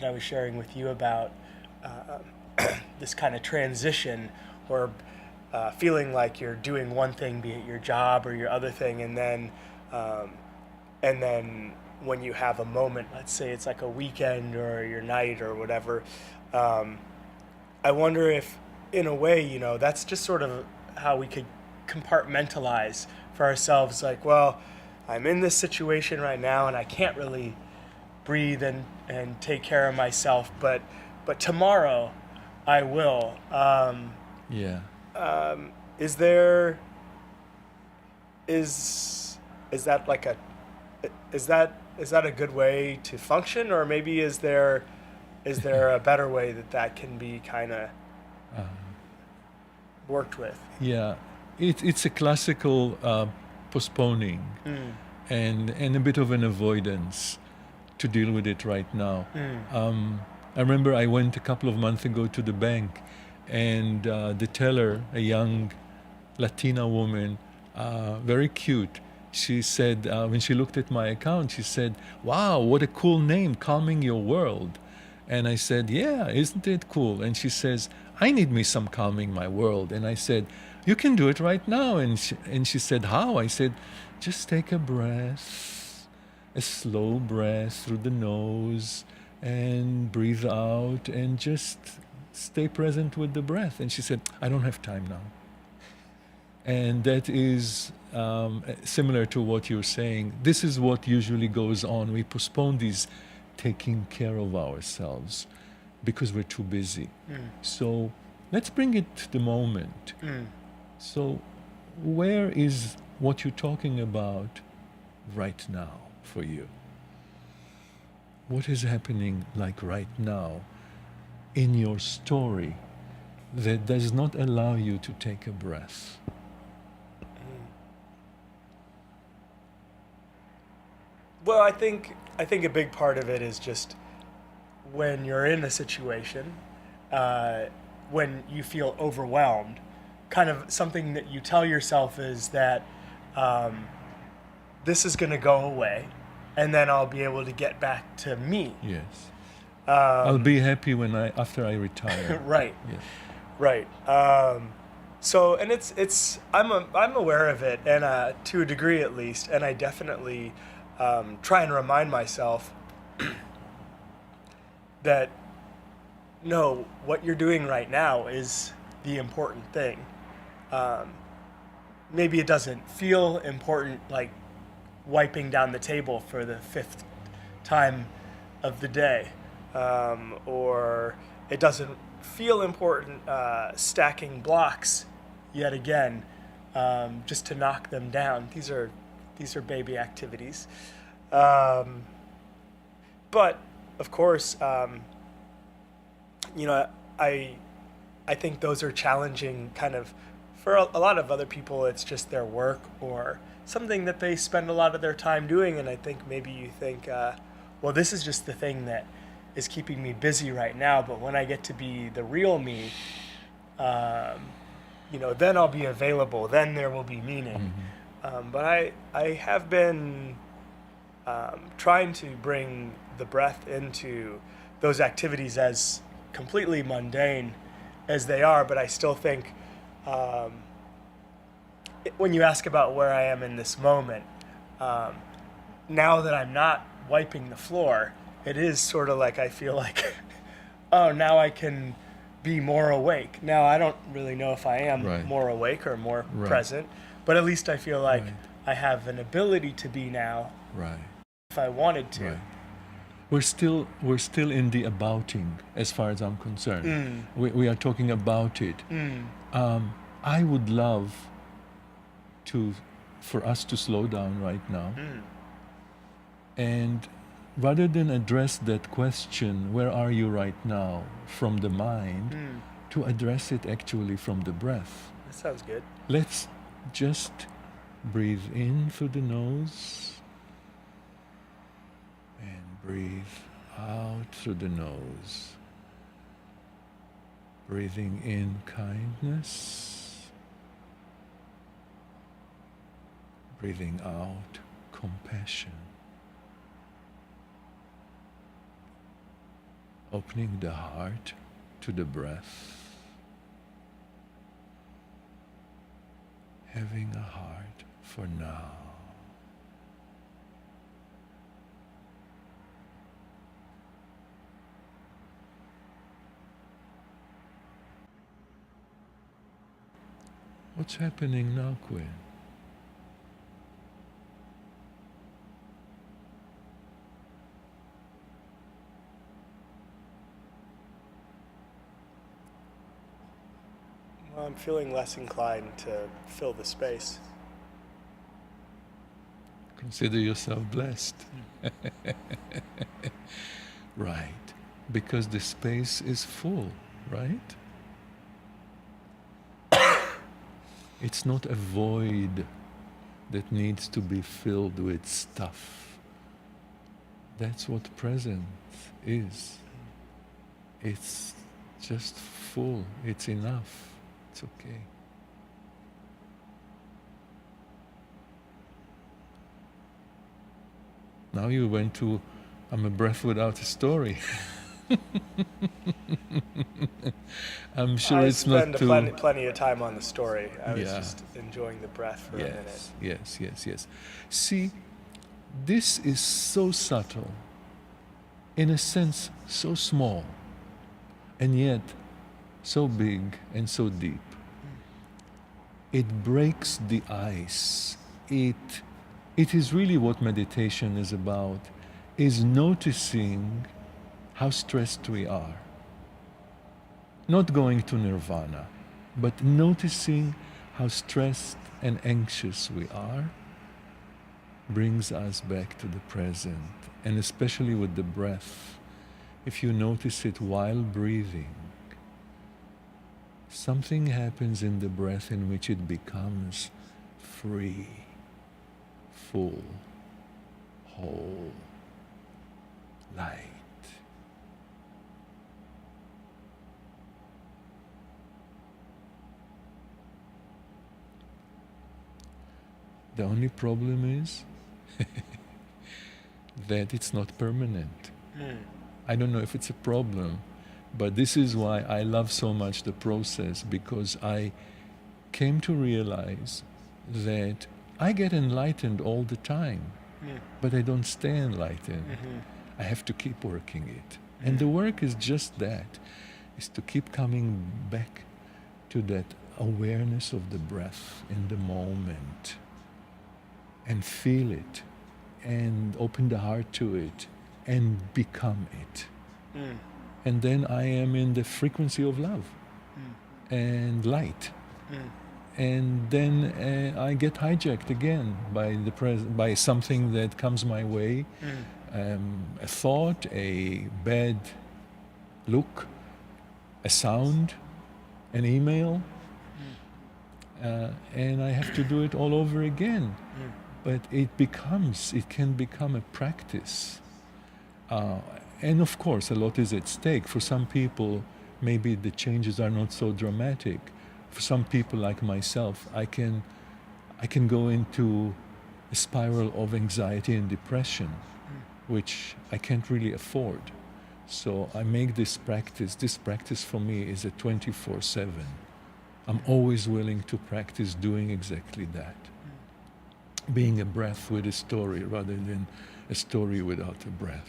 I was sharing with you about this kind of transition, or feeling like you're doing one thing, be it your job or your other thing, um, and then when you have a moment, let's say it's like a weekend or your night or whatever, um, I wonder if, in a way, that's just sort of how we could compartmentalize for ourselves. Like, well, I'm in this situation right now, and I can't really breathe and take care of myself, but tomorrow I will. Yeah. Is there is that like a is that a good way to function, or maybe is there a better way that can be kind of worked with? Yeah, it's a classical postponing Mm, and a bit of an avoidance to deal with it right now. mm, I remember I went a couple of months ago to the bank, and the teller, a young Latina woman, very cute. She said, when she looked at my account, she said, "Wow, what a cool name, Calming Your World." And I said, "Yeah, isn't it cool?" And she says, "I need me some calming my world." And I said, "You can do it right now." And she said, "How?" I said, "Just take a breath, a slow breath through the nose, and breathe out, and just stay present with the breath." And she said, "I don't have time now." And that is similar to what you're saying. This is what usually goes on. We postpone these taking care of ourselves because we're too busy. mm, So let's bring it to the moment. mm. So, where is what you're talking about right now for you? What is happening like right now in your story that does not allow you to take a breath? Well, I think a big part of it is just when you're in a situation, uh, when you feel overwhelmed, kind of something that you tell yourself is that um, this is going to go away, and then I'll be able to get back to me. Yes. I'll be happy after I retire. Right, Yes. right. So, and I'm aware of it, and to a degree at least, and I definitely try and remind myself that no, what you're doing right now is the important thing. Maybe it doesn't feel important, like wiping down the table for the fifth time of the day, or it doesn't feel important stacking blocks yet again, just to knock them down. These are baby activities, but of course, I think those are challenging kind of for a lot of other people. It's just their work or something that they spend a lot of their time doing, and I think maybe you think, well, this is just the thing that is keeping me busy right now, but when I get to be the real me, then I'll be available, then there will be meaning. But I have been trying to bring the breath into those activities as completely mundane as they are, but I still think when you ask about where I am in this moment, now that I'm not wiping the floor, it is sort of like I feel like, oh, now I can be more awake. Now I don't really know if I am Right. more awake or more Right. present, but at least I feel like Right. I have an ability to be now Right. if I wanted to. Right. We're still in the abouting, as far as I'm concerned. We are talking about it. I would love for us to slow down right now, and rather than address that question, where are you right now, from the mind, to address it actually from the breath. That sounds good. Let's just breathe in through the nose and breathe out through the nose. Breathing in kindness, breathing out compassion. opening the heart to the breath, having a heart for now. What's happening now, Quinn? Well, I'm feeling less inclined to fill the space. Consider yourself blessed. Right. Because the space is full, right? It's not a void that needs to be filled with stuff. That's what presence is. It's just full. It's enough. It's okay. Now you went to, I'm a breath without a story. I'm sure it's not too... I spend plenty of time on the story. I was Yeah. just enjoying the breath for a minute. Yes. See, this is so subtle, in a sense so small, and yet so big and so deep. It breaks the ice. It is really what meditation is about, is noticing how stressed we are. Not going to nirvana, but noticing how stressed and anxious we are brings us back to the present, and especially with the breath. If you notice it while breathing, something happens in the breath in which it becomes free, full, whole, light. The only problem is that it's not permanent. I don't know if it's a problem, but this is why I love so much the process, because I came to realize that I get enlightened all the time, but I don't stay enlightened. I have to keep working it. And the work is just that, is to keep coming back to that awareness of the breath in the moment, and feel it, and open the heart to it, and become it. And then I am in the frequency of love and light. And then I get hijacked again by by something that comes my way, a thought, a bad look, a sound, an email, and I have to do it all over again. But it can become a practice. And of course, a lot is at stake. For some people, maybe the changes are not so dramatic. For some people like myself, I can go into a spiral of anxiety and depression, which I can't really afford. So I make this practice. This practice for me is a 24/7. I'm always willing to practice doing exactly that. Being a breath with a story rather than a story without a breath.